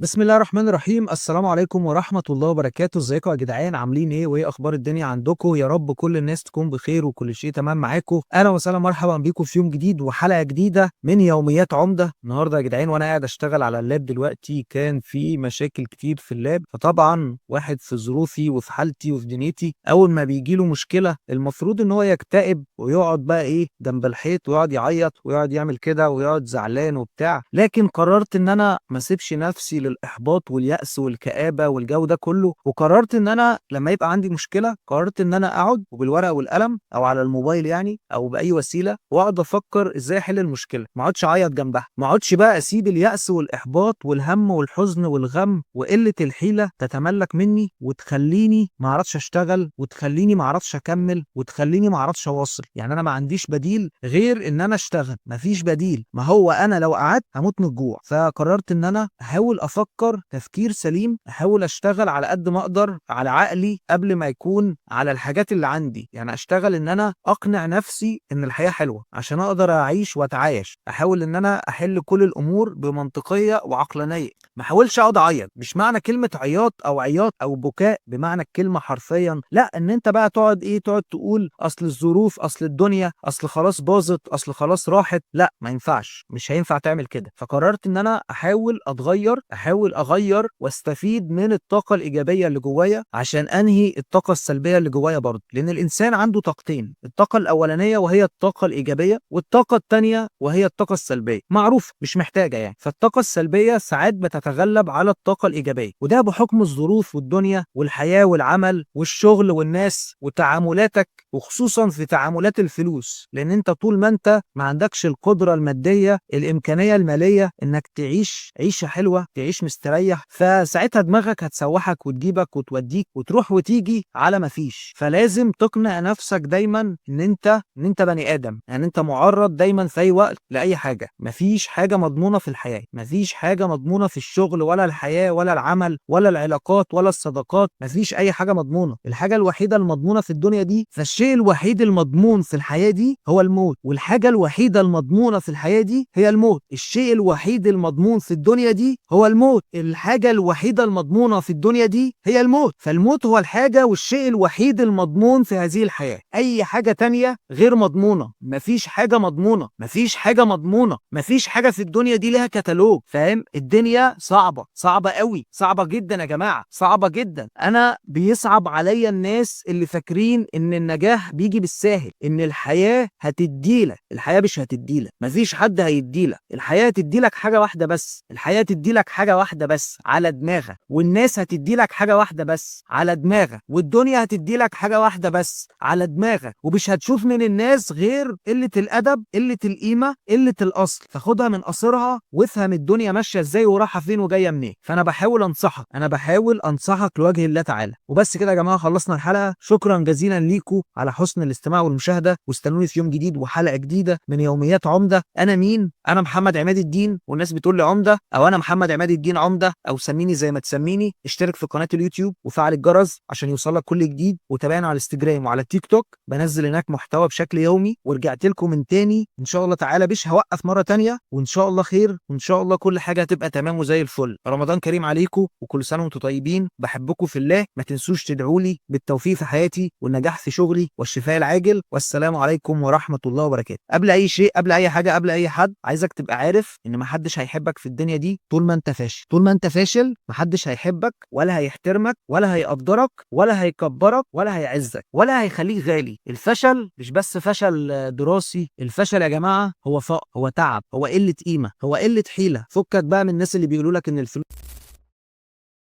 بسم الله الرحمن الرحيم. السلام عليكم ورحمة الله وبركاته. ازيكم يا جدعان؟ عاملين ايه وايه اخبار الدنيا عندكم؟ يا رب كل الناس تكون بخير وكل شيء تمام معاكم. اهلا وسهلا، مرحبا بيكم في يوم جديد وحلقة جديدة من يوميات عمدة. النهارده يا جدعان وانا قاعد اشتغل على اللاب دلوقتي كان في مشاكل كتير في اللاب، فطبعا واحد في ظروفي وفي حالتي وفي دنيتي اول ما بيجي له مشكلة المفروض ان هو يكتئب ويقعد بقى ايه جنب الحيط ويقعد يعيط ويقعد يعمل كده ويقعد زعلان وبتاع، لكن قررت ان انا ما اسيبش نفسي للاحباط واليأس والكآبة والجو ده كله، وقررت ان انا لما يبقى عندي مشكلة قررت ان انا اقعد وبالورقة والقلم او على الموبايل يعني او باي وسيلة واقعد افكر ازاي احل المشكلة، ما اقعدش اعيط جنبها، ما اقعدش بقى اسيب اليأس والاحباط والهم والحزن والغم وقلة الحيلة تتملك مني وتخليني ما اعرفش اشتغل وتخليني ما اعرفش اكمل وتخليني ما اعرفش اواصل. يعني انا ما عنديش بديل غير ان انا اشتغل، مفيش بديل، ما هو انا لو قعدت هموت من الجوع. فقررت ان انا احاول افكر تفكير سليم، احاول اشتغل على قد ما اقدر على عقلي قبل ما يكون على الحاجات اللي عندي، يعني اشتغل ان انا اقنع نفسي ان الحياة حلوة عشان اقدر اعيش واتعايش، احاول ان انا احل كل الامور بمنطقية وعقلانية، ما احاولش اقعد اعيط. مش معنى كلمة عياط او عياط او بكاء بمعنى الكلمة حرفيا، لا، ان انت بقى تقعد تقعد تقول اصل الظروف، اصل الدنيا، اصل خلاص باظت، اصل خلاص راحت. لا، ما ينفعش، مش هينفع تعمل كده. فقررت ان انا احاول اتغير، احاول اغير واستفيد من الطاقة الايجابية اللي جوايا عشان انهي الطاقة السلبية اللي جوايا برضه، لان الانسان عنده طاقتين، الطاقة الاولانية وهي الطاقة الايجابية، والطاقة التانية وهي الطاقة السلبية، معروف مش محتاجة يعني. فالطاقة السلبية ساعات بتتغلب على الطاقة الايجابية، وده بحكم الظروف والدنيا والحياة والعمل والشغل والناس وتعاملاتك، وخصوصا في تعاملات الفلوس، لان انت طول ما انت ما عندكش القدرة المادية، الامكانية المالية انك تعيش عيشة حلوة، تعيش مستريح، فساعتها دماغك هتسوحك وتجيبك وتوديك وتروح وتيجي على ما فيش. فلازم تقنع نفسك دايما ان انت بني ادم، يعني انت معرض دايما في اي وقت لاي حاجة. مفيش حاجة مضمونة في الحياة، مفيش حاجة مضمونة في الشغل ولا الحياة ولا العمل ولا العلاقات ولا الصداقات، مفيش اي حاجة مضمونة. الحاجة الوحيدة المضمونة في الدنيا دي، فالشيء الوحيد المضمون في الحياة دي هو الموت، والحاجة الوحيدة المضمونة في الحياة دي هي الموت. الشيء الوحيد المضمون في الدنيا دي هو الموت، الحاجة الوحيدة المضمونة في الدنيا دي هي الموت. فالموت هو الحاجة والشيء الوحيد المضمون في هذه الحياة، أي حاجة تانية غير مضمونة. مفيش حاجة مضمونة، مفيش حاجة مضمونة، مفيش حاجة في الدنيا دي لها كتالوج، فاهم؟ الدنيا صعبة، صعبة قوي، صعبة جدا يا جماعة، صعبة جدا. أنا بيصعب عليا الناس اللي فاكرين إن النجاح بيجي بالساهل، إن الحياة هتديلك. الحياة مش هتديلك، مفيش حد هيديلك. الحياة هتديلك حاجة واحدة بس، الحياة هتديلك حاجة واحدة بس على دماغك، والناس هتديلك حاجة واحدة بس على دماغك، والدنيا هتديلك حاجة واحدة بس على دماغك، ومش هتشوف من الناس غير قلة الأدب، قلة القيمة، قلة الأصل. فخدها من قصرها وافهم الدنيا ماشية ازاي ورايحة فين وجاية منين. فأنا بحاول أنصحك، أنا بحاول أنصحك لوجه الله تعالى. وبس كده يا جماعة، خلصنا الحلقة. شكرا جزيلا ليكم على حسن الاستماع والمشاهدة، واستنوني في يوم جديد وحلقة جديدة من يوميات عمدة. أنا مين؟ أنا محمد عماد الدين، والناس بتقول لي عمدة، أو أنا محمد عماد الدين عمدة، أو سميني زي ما تسميني. اشترك في قناة اليوتيوب وفعل الجرس عشان يوصلك كل جديد، وتابعني على الانستجرام وعلى التيك توك، بنزل هناك محتوى بشكل يومي. ورجعت لكم من تاني ان شاء الله تعالى، مش هوقف مرة تانية، وان شاء الله خير، وان شاء الله كل حاجة هتبقى تمام وزي الفل. رمضان كريم عليكم وكل سنة وانتم طيبين. بحبكم في الله، ما تنسوش تدعوا لي بالتوفيق في حياتي والنجاح في شغلي والشفاء العاجل. والسلام عليكم ورحمة الله وبركاته. قبل اي شيء، قبل اي حاجة، قبل اي حد، عايزك تبقى عارف ان محدش هيحبك في الدنيا دي طول ما انت فاشل. طول ما انت فاشل محدش هيحبك ولا هيحترمك ولا هيقدرك ولا هيكبرك ولا هيعزك ولا هيخليك غالي. الفشل مش بس فشل دراسي، الفشل يا جماعة هو فقر، هو تعب، هو قلة قيمة، هو قلة حيلة. فكك بقى من الناس اللي بيقولوا لك ان الفلوس